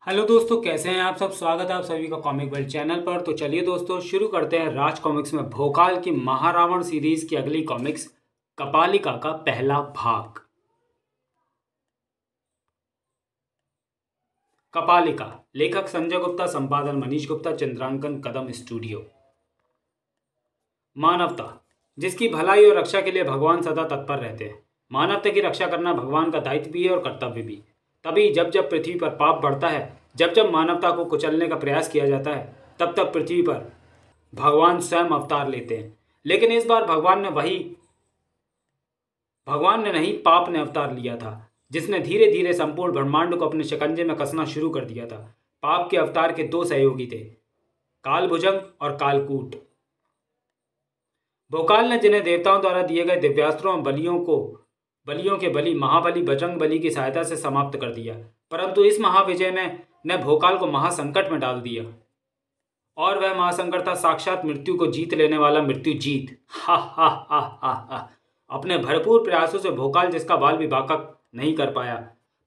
Hello दोस्तों, कैसे हैं आप सब। स्वागत है आप सभी का कॉमिक वर्ल्ड चैनल पर। तो चलिए दोस्तों शुरू करते हैं राज कॉमिक्स में भोकाल की महारावण सीरीज की अगली कॉमिक्स कपालिका का पहला भाग। कपालिका, लेखक संजय गुप्ता, संपादन मनीष गुप्ता, चित्रांकन कदम स्टूडियो। मानवता, जिसकी भलाई और रक्षा के लिए भगवान सदा तत्पर रहते हैं। मानवता की रक्षा करना भगवान का दायित्व भी है और कर्तव्य भी। तभी जब जब पृथ्वी पर पाप बढ़ता है, जब जब मानवता को कुचलने का प्रयास किया जाता है, तब तब पृथ्वी पर भगवान स्वयं अवतार लेते हैं। लेकिन इस बार भगवान ने नहीं, पाप ने अवतार लिया था, जिसने धीरे धीरे संपूर्ण ब्रह्मांड को अपने शिकंजे में कसना शुरू कर दिया था। पाप के अवतार के दो सहयोगी थे, कालभुजंग और कालकूट। भोकाल ने जिन्हें देवताओं द्वारा दिए गए दिव्यास्त्रों और बलियों के बलि महाबली बजरंग बली की सहायता से समाप्त कर दिया। परंतु इस महाविजय में ने भोकाल को महासंकट में डाल दिया, और वह महासंकट था साक्षात मृत्यु को जीत लेने वाला मृत्युजीत। हा हा हा हा हा। अपने भरपूर प्रयासों से भोकाल जिसका बाल भी बांका नहीं कर पाया,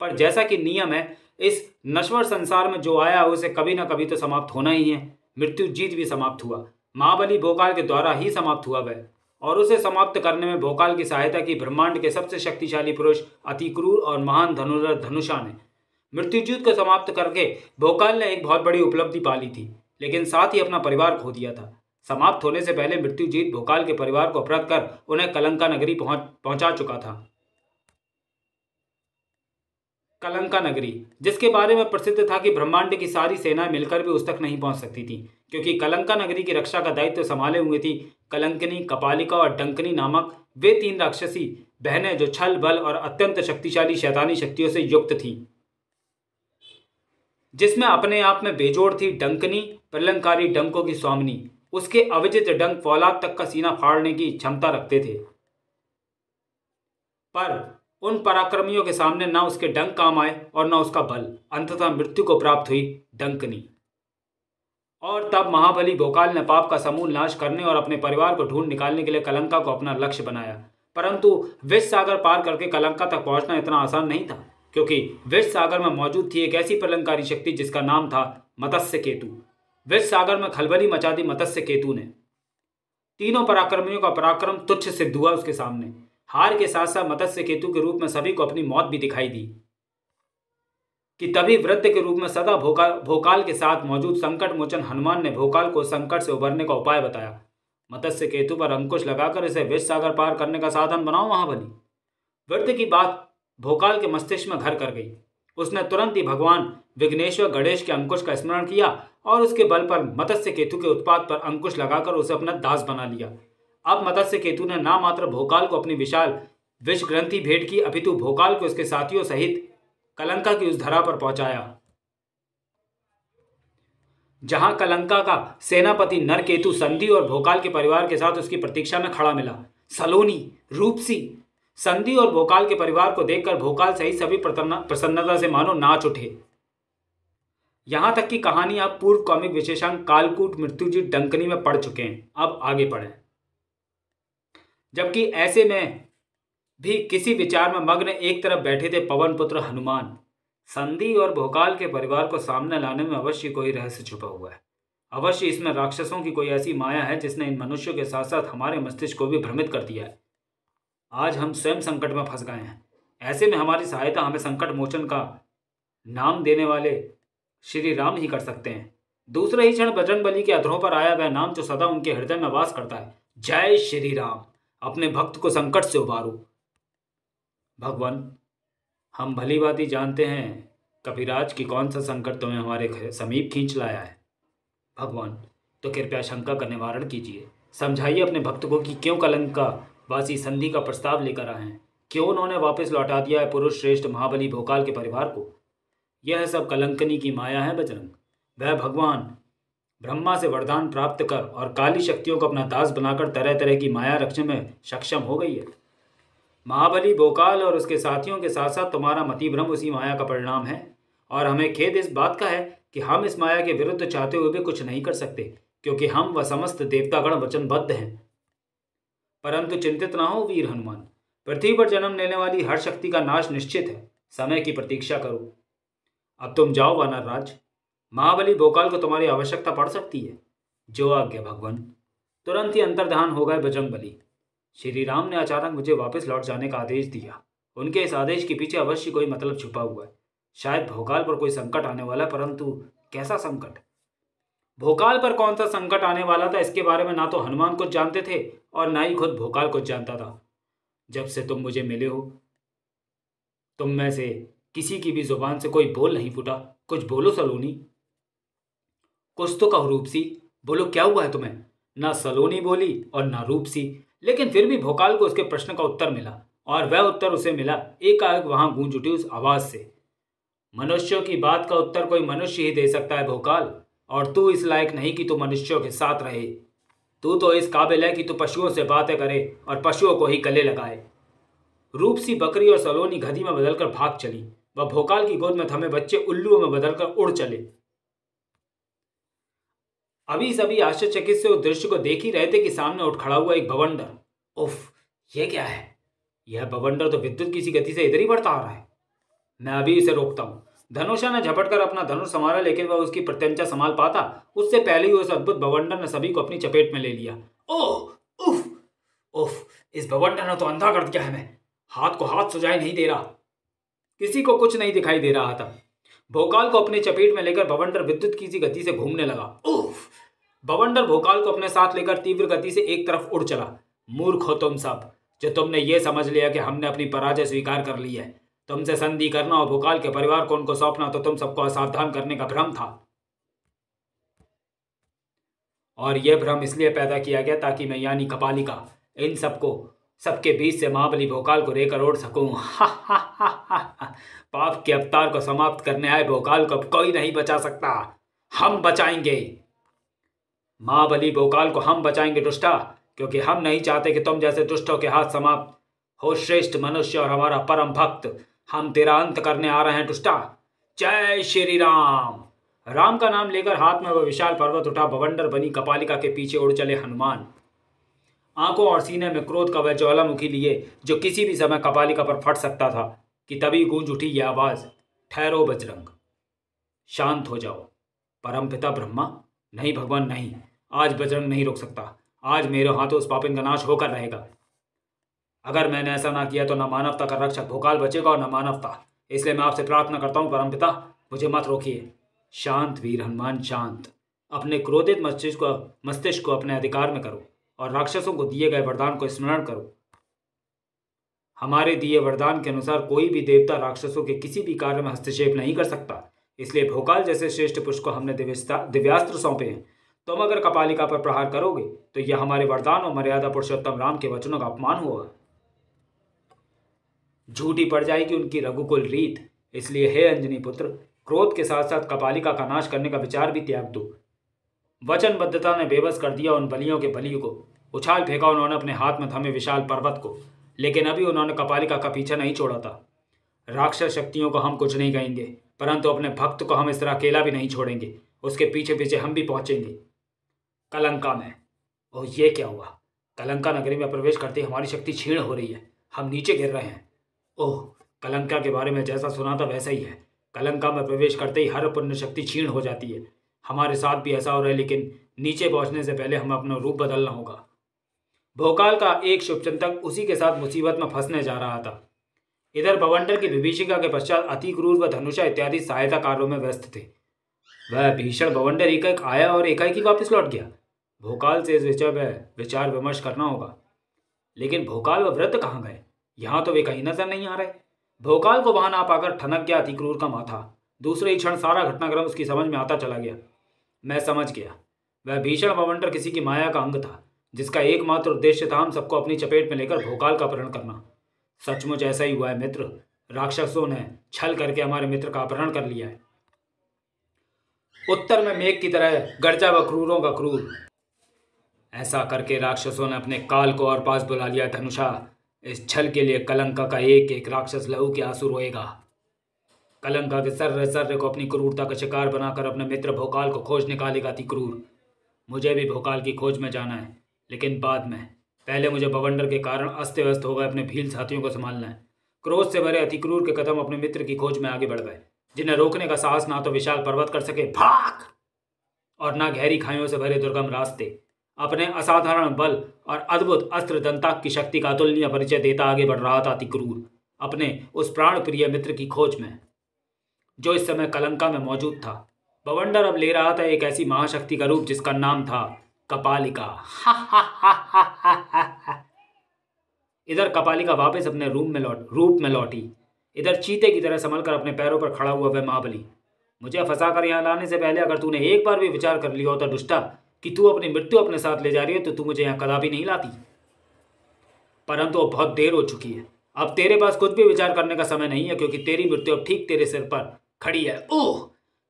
पर जैसा कि नियम है, इस नश्वर संसार में जो आया उसे कभी ना कभी तो समाप्त होना ही है। मृत्युजीत भी समाप्त हुआ, महाबली भोकाल के द्वारा ही समाप्त हुआ वह, और उसे समाप्त करने में भोकाल की सहायता की ब्रह्मांड के सबसे शक्तिशाली पुरुष, अति क्रूर और महान धनुर्धर धनुषा ने। मृत्युजीत को समाप्त करके भोकाल ने एक बहुत बड़ी उपलब्धि पा ली थी, लेकिन साथ ही अपना परिवार खो दिया था। समाप्त होने से पहले मृत्युजीत भोकाल के परिवार को अपहृत कर उन्हें कलंका नगरी पहुंचा चुका था। कलंका नगरी, जिसके बारे में प्रसिद्ध था कि ब्रह्मांड की सारी सेनाएं मिलकर भी उस तक नहीं पहुंच सकती थी, क्योंकि कलंका नगरी की रक्षा का दायित्व संभाले हुए थी कलंकिनी, कपालिका और डंकनी नामक वे तीन राक्षसी बहनें, जो छल बल और अत्यंत शक्तिशाली शैतानी शक्तियों से युक्त थीं। जिसमें अपने आप में बेजोड़ थी डंकनी, प्रलंकारी डंकों की स्वामिनी। उसके अविजित डंक फौलाद तक का सीना फाड़ने की क्षमता रखते थे, पर उन पराक्रमियों के सामने ना उसके डंक काम आए और ना उसका बल। अंततः मृत्यु को प्राप्त हुई डंकनी। और तब महाबली भोकाल ने पाप का समूल नाश करने और अपने परिवार को ढूंढ निकालने के लिए कलंका को अपना लक्ष्य बनाया। परंतु विष सागर पार करके कलंका तक पहुंचना इतना आसान नहीं था, क्योंकि विष सागर में मौजूद थी एक ऐसी प्रलंकारी शक्ति जिसका नाम था मत्स्य केतु। विष सागर में खलबली मचा दी मत्स्य केतु ने। तीनों पराक्रमियों का पराक्रम तुच्छ सिद्ध हुआ उसके सामने। हार के साथ साथ मत्स्य केतु के रूप में सभी को अपनी मौत भी दिखाई दी कि तभी वृत्त के रूप में सदा भोकाल के साथ मौजूद संकट मोचन हनुमान ने भोकाल को संकट से उबरने का उपाय बताया। मत्स्य केतु पर अंकुश लगाकर इसे विष सागर पार करने का साधन बनाओ महाबली। वृत्त की बात भोकाल के मस्तिष्क में घर कर गई। उसने तुरंत ही भगवान विघ्नेश्वर गणेश के अंकुश का स्मरण किया और उसके बल पर मत्स्य केतु के उत्पात पर अंकुश लगाकर उसे अपना दास बना लिया। अब मत्स्य केतु ने ना मात्र भोकाल को अपनी विशाल विष ग्रंथि भेंट की, अपितु भोकाल को उसके साथियों सहित कलंका की उस धरा पर पहुंचाया जहां कलंका का सेनापति नरकेतु संधि और भोकाल के परिवार के साथ उसकी प्रतीक्षा में खड़ा मिला। सलोनी, रूपसी, संधि और भोकाल के परिवार को देखकर भोकाल सहित सभी प्रसन्नता से मानो नाच उठे। यहां तक की कहानी आप पूर्व कॉमिक विशेषांक कालकूट मृत्युजीत डंकनी में पढ़ चुके हैं। अब आगे पढ़ें। जबकि ऐसे में भी किसी विचार में मग्न एक तरफ बैठे थे पवन पुत्र हनुमान। संधि और भोकाल के परिवार को सामने लाने में अवश्य कोई रहस्य छुपा हुआ है। अवश्य इसमें राक्षसों की कोई ऐसी माया है जिसने इन मनुष्यों के साथ साथ हमारे मस्तिष्क को भी भ्रमित कर दिया है। आज हम स्वयं संकट में फंस गए हैं। ऐसे में हमारी सहायता हमें संकट मोचन का नाम देने वाले श्री राम ही कर सकते हैं। दूसरे ही क्षण बजरंग बली के अधरों पर आया वह नाम जो सदा उनके हृदय में वास करता है, जय श्री राम। अपने भक्त को संकट से उबारो। भगवान, हम भली भांति जानते हैं कपिराज की कौन सा संकट तुम्हें हमारे समीप खींच लाया है। भगवान, तो कृपया शंका का निवारण कीजिए। समझाइए अपने भक्त को कि क्यों कलंका वासी संधि का प्रस्ताव लेकर आए हैं, क्यों उन्होंने वापस लौटा दिया है पुरुष श्रेष्ठ महाबली भोकाल के परिवार को। यह सब कलंकनी की माया है बजरंग। वह भगवान ब्रह्मा से वरदान प्राप्त कर और काली शक्तियों को अपना दास बनाकर तरह तरह की माया रचने में सक्षम हो गई है। महाबली भोकाल और उसके साथियों के साथ साथ तुम्हारा मति भ्रम उसी माया का परिणाम है, और हमें खेद इस बात का है कि हम इस माया के विरुद्ध चाहते हुए भी कुछ नहीं कर सकते, क्योंकि हम व समस्त देवतागण वचनबद्ध हैं। परंतु चिंतित ना हो वीर हनुमान, पृथ्वी पर जन्म लेने वाली हर शक्ति का नाश निश्चित है। समय की प्रतीक्षा करो। अब तुम जाओ वानर राज। महाबली भोकाल को तुम्हारी आवश्यकता पड़ सकती है। जो आज्ञा भगवान। तुरंत ही अंतर्धान हो गए बजरंगबली। श्री राम ने अचानक मुझे वापस लौट जाने का आदेश दिया। उनके इस आदेश के पीछे अवश्य कोई मतलब छुपा हुआ है। शायद भोकाल पर कोई संकट आने वाला है, परंतु कैसा संकट? भोकाल पर कौन सा संकट आने वाला था, इसके बारे में ना तो हनुमान कुछ जानते थे और ना ही खुद भोकाल कुछ जानता था। जब से तुम मुझे मिले हो, तुम में से किसी की भी जुबान से कोई बोल नहीं फूटा। कुछ बोलो सलोनी। कुछ तो कहो रूपसी, बोलो क्या हुआ है तुम्हें? ना सलोनी बोली और ना रूपसी, लेकिन फिर भी भोकाल को उसके प्रश्न का उत्तर मिला, और वह उत्तर उसे मिला एकाएक वहां गूंज उठी उस आवाज से। मनुष्यों की बात का उत्तर कोई मनुष्य ही दे सकता है भोकाल, और तू इस लायक नहीं कि तू मनुष्यों के साथ रहे। तू तो इस काबिल है कि तू पशुओं से बातें करे और पशुओं को ही गले लगाए। रूपसी बकरी और सलोनी गधी में बदलकर भाग चली। वह भोकाल की गोद में थमे बच्चे उल्लुओं में बदलकर उड़ चले। अभी सभी आश्चर्यचकित से उस दृश्य को देख ही रहे थे कि सामने उठ खड़ा हुआ एक बवंडर। उफ, ये क्या है? यह बवंडर तो विद्युत किसी गति से इधर ही बढ़ता आ रहा है। मैं अभी इसे रोकता हूं। धनुषा ने झपट कर अपना धनुष संभाला, लेकिन वह उसकी प्रत्यंचा संभाल पाता उससे पहले ही उस अद्भुत बवंडर ने सभी को अपनी चपेट में ले लिया। ओह, उफ, उफ, इस बवंडर ने तो अंधा कर दिया है। मैं हाथ को हाथ सुझाई नहीं दे रहा। किसी को कुछ नहीं दिखाई दे रहा था। भोकाल को अपनी चपेट में लेकर बवंडर विद्युत की सी गति से घूमने लगा। उफ! बवंडर भोकाल को अपने साथ लेकर तीव्र गति से एक तरफ उड़ चला। मूर्ख हो तुम सब, जो तुमने ये समझ लिया कि हमने अपनी पराजय स्वीकार कर ली है। तुमसे संधि करना और भोकाल के परिवार को उनको सौंपना तो तुम सबको असावधान करने का भ्रम था, और यह भ्रम इसलिए पैदा किया गया ताकि मैं यानी कपालिका इन सबको सबके बीच से महाबली भोकाल को लेकर ओढ़ सकूं। पाप के अवतार को समाप्त करने आए भोकाल को अब कोई नहीं बचा सकता। हम बचाएंगे महाबली भोकाल को, हम बचाएंगे दुष्टा, क्योंकि हम नहीं चाहते कि तुम जैसे दुष्टों के हाथ समाप्त हो। श्रेष्ठ मनुष्य और हमारा परम भक्त, हम तेरा अंत करने आ रहे हैं दुष्टा। जय श्री राम। राम का नाम लेकर हाथ में वह विशाल पर्वत उठा बवंडर बनी कपालिका के पीछे उड़ चले हनुमान। आंखों और सीने में क्रोध का वह ज्वालामुखी लिए जो किसी भी समय कपालिका पर फट सकता था, कि तभी गूंज उठी यह आवाज, ठहरो बजरंग, शांत हो जाओ। परमपिता ब्रह्मा, नहीं भगवान नहीं, आज बजरंग नहीं रोक सकता। आज मेरे हाथों उस पापिन का नाश होकर रहेगा। अगर मैंने ऐसा ना किया तो न मानवता का रक्षक भोकाल बचेगा और न मानवता। इसलिए मैं आपसे प्रार्थना करता हूं परमपिता, मुझे मत रोकिए। शांत वीर हनुमान, शांत। अपने क्रोधित मस्तिष्क को अपने अधिकार में करो और राक्षसों को दिए गए वरदान को स्मरण करो। हमारे दिए वरदान के अनुसार कोई भी देवता राक्षसों के किसी भी कार्य में हस्तक्षेप नहीं कर सकता। इसलिए भोकाल जैसे श्रेष्ठ पुरुष को हमने दिव्यास्त्र सौंपे हैं। तुम अगर कपालिका पर प्रहार करोगे तो यह हमारे वरदान और मर्यादा पुरुषोत्तम राम के वचनों का अपमान होगा। झूठी पड़ जाएगी उनकी रघुकुल रीत। इसलिए हे अंजनी पुत्र, क्रोध के साथ साथ कपालिका का नाश करने का विचार भी त्याग दो। वचनबद्धता ने बेबस कर दिया उन बलियों के बलि को। उछाल फेंका उन्होंने अपने हाथ में थमे विशाल पर्वत को, लेकिन अभी उन्होंने कपालिका का पीछा नहीं छोड़ा था। राक्षस शक्तियों को हम कुछ नहीं कहेंगे, परंतु अपने भक्त को हम इस तरह अकेला भी नहीं छोड़ेंगे। उसके पीछे पीछे हम भी पहुंचेंगे। कलंका में, ओह ये क्या हुआ? कलंका नगरी में प्रवेश करते हमारी शक्ति क्षीण हो रही है। हम नीचे गिर रहे हैं। ओह, कलंका के बारे में जैसा सुना था वैसा ही है। कलंका में प्रवेश करते ही हर पुण्य शक्ति क्षीण हो जाती है। हमारे साथ भी ऐसा हो रहा है, लेकिन नीचे पहुंचने से पहले हमें अपना रूप बदलना होगा। भोकाल का एक शुभचिंतक उसी के साथ मुसीबत में फंसने जा रहा था। इधर बवंडर की विभीषिका के पश्चात अति क्रूर व धनुषा इत्यादि सहायता कार्यों में व्यस्त थे। वह भीषण बवंडर एकाएक आया और एकाएक ही वापस लौट गया। भोकाल से इस विषय में विचार विमर्श करना होगा। लेकिन भोकाल व वृत्त कहाँ गए? यहाँ तो वे कहीं नजर नहीं आ रहे। भोकाल को वहां ना पाकर ठनक गया अति क्रूर का माथा। दूसरे ही क्षण सारा घटनाक्रम उसकी समझ में आता चला गया। मैं समझ गया, वह भीषण बवंडर किसी की माया का अंग था, जिसका एकमात्र उद्देश्य था हम सबको अपनी चपेट में लेकर भोकाल का अपहरण करना। सचमुच ऐसा ही हुआ है मित्र। राक्षसों ने छल करके हमारे मित्र का अपहरण कर लिया है। उत्तर में मेघ की तरह गरजा व क्रूरों का क्रूर। ऐसा करके राक्षसों ने अपने काल को और पास बुला लिया। धनुषा, इस छल के लिए कलंका का एक एक राक्षस लहू के आंसू रोएगा। कलंका के सर्रे को अपनी क्रूरता का शिकार बनाकर अपने मित्र भोकाल को खोज निकालेगा अति क्रूर। मुझे भी भोकाल की खोज में जाना है, लेकिन बाद में। पहले मुझे बवंडर के कारण अस्त व्यस्त हो गए अपने भील साथियों को संभालना है। क्रोध से भरे अति क्रूर के कदम अपने मित्र की खोज में आगे बढ़ गए। जिन्हें रोकने का साहस ना तो विशाल पर्वत कर सके भाग और ना गहरी खाइयों से भरे दुर्गम रास्ते। अपने असाधारण बल और अद्भुत अस्त्र दंताक की शक्ति का अतुलनीय परिचय देता आगे बढ़ रहा था तिक्रूर अपने उस प्राण प्रिय मित्र की खोज में, जो इस समय कलंका में मौजूद था। बवंडर अब ले रहा था एक ऐसी महाशक्ति का रूप जिसका नाम था कपालिका। इधर कपालिका वापस अपने रूप में लौटी। इधर चीते की तरह संभल कर अपने पैरों पर खड़ा हुआ वह महाबली। मुझे फंसा कर यहाँ लाने से पहले अगर तूने एक बार भी विचार कर लिया होता दुष्टा कि तू अपनी मृत्यु अपने साथ ले जा रही है, तो तू मुझे यहाँ कदापि नहीं लाती। परंतु अब बहुत देर हो चुकी है। अब तेरे पास कुछ भी विचार करने का समय नहीं है, क्योंकि तेरी मृत्यु अब ठीक तेरे सिर पर खड़ी है। ओह!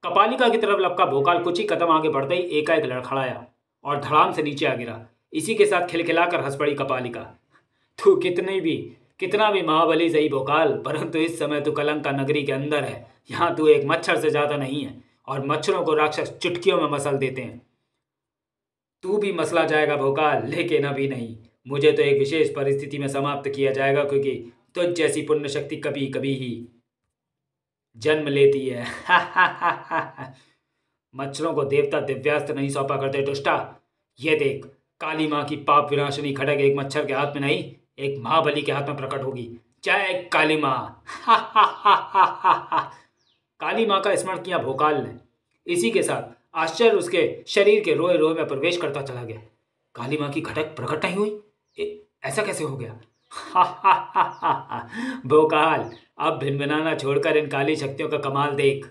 कपालिका की तरफ लपका भोकाल कुछ ही कदम आगे बढ़ते ही एकाएक लड़खड़ाया और धड़ाम से नीचे आ गिरा। इसी के साथ खिलखिलाकर हंस पड़ी कपालिका। तू कितना भी महाबली सही भोकाल, परंतु इस समय तू कलंका नगरी के अंदर है। यहाँ तू एक मच्छर से ज्यादा नहीं है, और मच्छरों को राक्षस चुटकियों में मसल देते हैं। तू भी मसला जाएगा भोकाल, लेकिन अभी नहीं। मुझे तो एक विशेष परिस्थिति में समाप्त किया जाएगा, क्योंकि तुझ जैसी पुण्य शक्ति कभी कभी ही जन्म लेती है। मच्छरों को देवता दिव्यास्त्र नहीं सौंपा करते दुष्टा। ये देख, काली माँ की पाप विनाशिनी खड़ग एक मच्छर के हाथ में नहीं, एक महाबली के हाथ में प्रकट होगी। जय काली माँ। काली माँ का स्मरण किया भोकाल ने। इसी के साथ आश्चर्य उसके शरीर के रोए रोए में प्रवेश करता चला गया। काली माँ की घटक प्रकट नहीं हुई, ऐसा कैसे हो गया? भोकाल, अब भिनभिनाना छोड़कर इन काली शक्तियों का कमाल देख।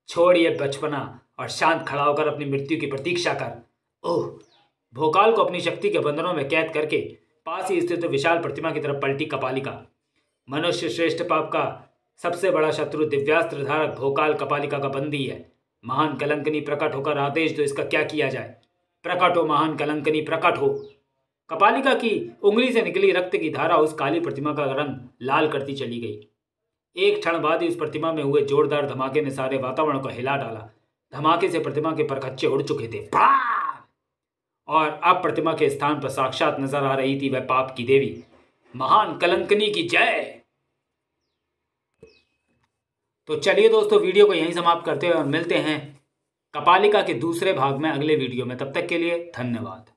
छोड़ ये बचपना और शांत खड़ा होकर अपनी मृत्यु की प्रतीक्षा कर। ओह! भोकाल को अपनी शक्ति के बंधनों में कैद करके पास ही स्थित विशाल प्रतिमा की तरफ पलटी कपालिका। मनुष्य श्रेष्ठ पाप का सबसे बड़ा शत्रु दिव्यास्त्र धारक भोकाल कपालिका का बंदी है। महान कलंकनी प्रकट होकर आदेश दो, इसका क्या किया जाए। प्रकट हो महान कलंकनी, प्रकट हो। कपालिका की उंगली से निकली रक्त की धारा उस काली प्रतिमा का रंग लाल करती चली गई। एक क्षण बाद ही उस प्रतिमा में हुए जोरदार धमाके ने सारे वातावरण को हिला डाला। धमाके से प्रतिमा के परखच्चे उड़ चुके थे और अब प्रतिमा के स्थान पर साक्षात नजर आ रही थी वह पाप की देवी, महान कलंकनी की जय। तो चलिए दोस्तों, वीडियो को यहीं समाप्त करते हैं और मिलते हैं कपालिका के दूसरे भाग में अगले वीडियो में। तब तक के लिए धन्यवाद।